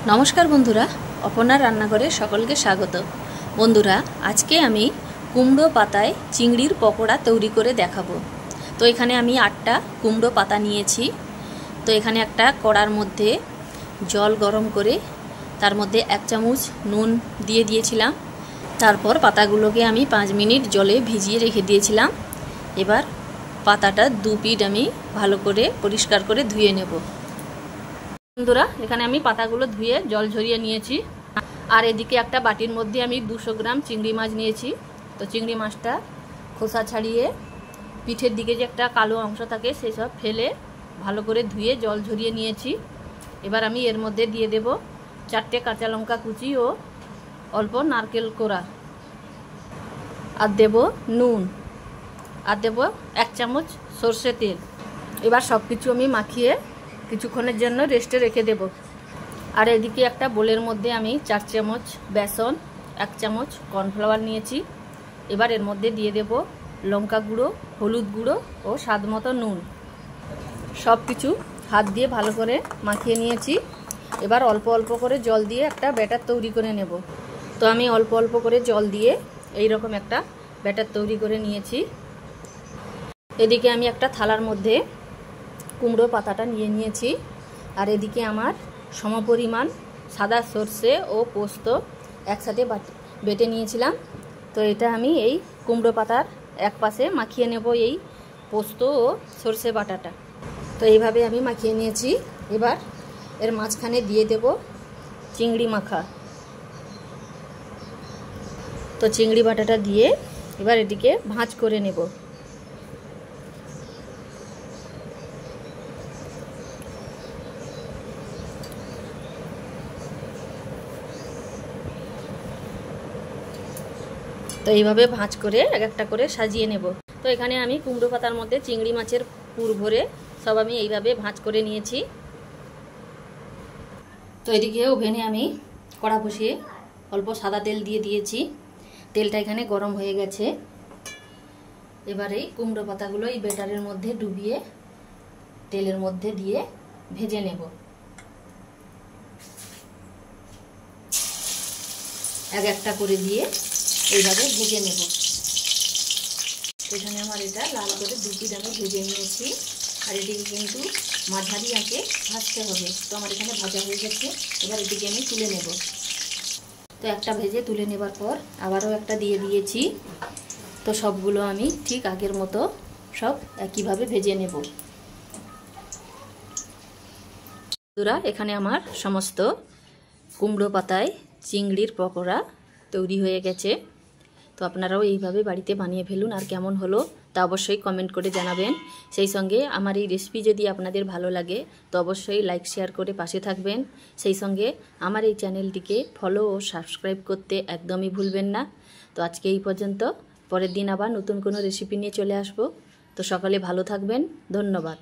নমস্কার বন্ধুরা, অপর্ণার রান্নাঘরে সকলকে স্বাগত। বন্ধুরা, আজকে আমি কুমড়ো পাতায় চিংড়ির পকোড়া তৈরি করে দেখাবো। তো এখানে আমি 8টা কুমড়ো পাতা নিয়েছি। তো এখানে একটা কড়ার মধ্যে জল গরম করে তার মধ্যে 1 চামচ নুন দিয়ে দিয়েছিলাম। তারপর পাতাগুলোকে আমি 5 মিনিট জলে ভিজিয়ে রেখে দিয়েছিলাম। এবার পাতাটা 2 পিঠ আমি ভালো করে পরিষ্কার করে ধুয়ে নেব। বন্ধুরা, এখানে আমি পাতাগুলো ধুয়ে জল ঝরিয়ে নিয়েছি। আর এদিকে একটা বাটির মধ্যে আমি 200 গ্রাম চিংড়ি মাছ নিয়েছি। তো চিংড়ি মাছটা খোসা ছাড়িয়ে পিঠের দিকে যে একটা কালো অংশ থাকে সেসব ফেলে ভালো করে ধুয়ে জল ঝরিয়ে নিয়েছি। এবার আমি এর মধ্যে দিয়ে দেব 4টে কাঁচা লঙ্কা কুচি ও অল্প নারকেল কোড়া, আর দেব নুন, আর দেব 1 চামচ সর্ষে তেল। এবার সব কিছু আমি মাখিয়ে কিছুক্ষণের জন্য রেস্টে রেখে দেব। আর এদিকে একটা বোলের মধ্যে আমি 4 চামচ বেসন, 1 চামচ কর্নফ্লাওয়ার নিয়েছি। এবার এর মধ্যে দিয়ে দেব লঙ্কা গুঁড়ো, হলুদ গুঁড়ো ও স্বাদ মতো নুন। সব কিছু হাত দিয়ে ভালো করে মাখিয়ে নিয়েছি। এবার অল্প অল্প করে জল দিয়ে একটা ব্যাটার তৈরি করে নেব। তো আমি অল্প অল্প করে জল দিয়ে এই রকম একটা ব্যাটার তৈরি করে নিয়েছি। এদিকে আমি একটা থালার মধ্যে কুমড়ো পাতাটা নিয়ে নিয়েছি। আর এদিকে আমার সমপরিমাণ সাদা সর্ষে ও পোস্ত একসাথে বেটে নিয়েছিলাম। তো এটা আমি এই কুমড়ো পাতার এক পাশে মাখিয়ে নেব এই পোস্ত ও সর্ষে বাটাটা। তো এইভাবে আমি মাখিয়ে নিয়েছি। এবার এর মাঝখানে দিয়ে দেব চিংড়ি মাখা। তো চিংড়ি বাটাটা দিয়ে এবার এটিকে ভাঁজ করে নেব। তো এইভাবে ভাঁজ করে এক একটা করে সাজিয়ে নেব। তো এখানে আমি কুমড়ো পাতার মধ্যে চিংড়ি মাছের পুর ভরে সব আমি এইভাবে ভাঁজ করে নিয়েছি। তো এদিকে ওভেনে আমি কড়া বসিয়ে অল্প সাদা তেল দিয়ে দিয়েছি। তেলটা এখানে গরম হয়ে গেছে। এবারে কুমড়ো পাতাগুলো এই ব্যাটারের মধ্যে ডুবিয়ে তেলের মধ্যে দিয়ে ভেজে নেব। এক একটা করে দিয়ে এইভাবে ভেজে নেব। এখানে আমার এটা লাল করে 2 পিঠ আমি ভেজে নিয়েছি। আর এটিকে কিন্তু মাঝারি আঁচে ভাজতে হবে। তো আমার এখানে ভাজা হয়ে গেছে। এবার এটিকে আমি তুলে নেব। তো একটা ভেজে তুলে নেবার পর আবারও একটা দিয়ে দিয়েছি। তো সবগুলো আমি ঠিক আগের মতো সব একইভাবে ভেজে নেব। বন্ধুরা, এখানে আমার সমস্ত কুমড়ো পাতায় চিংড়ির পকোড়া তৈরি হয়ে গেছে। তো আপনারাও এইভাবে বাড়িতে বানিয়ে ফেলুন। আর কেমন হলো তা অবশ্যই কমেন্ট করে জানাবেন। সেই সঙ্গে আমার এই রেসিপি যদি আপনাদের ভালো লাগে তো অবশ্যই লাইক শেয়ার করে পাশে থাকবেন। সেই সঙ্গে আমার এই চ্যানেলটিকে ফলো ও সাবস্ক্রাইব করতে একদমই ভুলবেন না। তো আজকে এই পর্যন্ত। পরের দিন আবার নতুন কোনো রেসিপি নিয়ে চলে আসব। তো সকলে ভালো থাকবেন। ধন্যবাদ।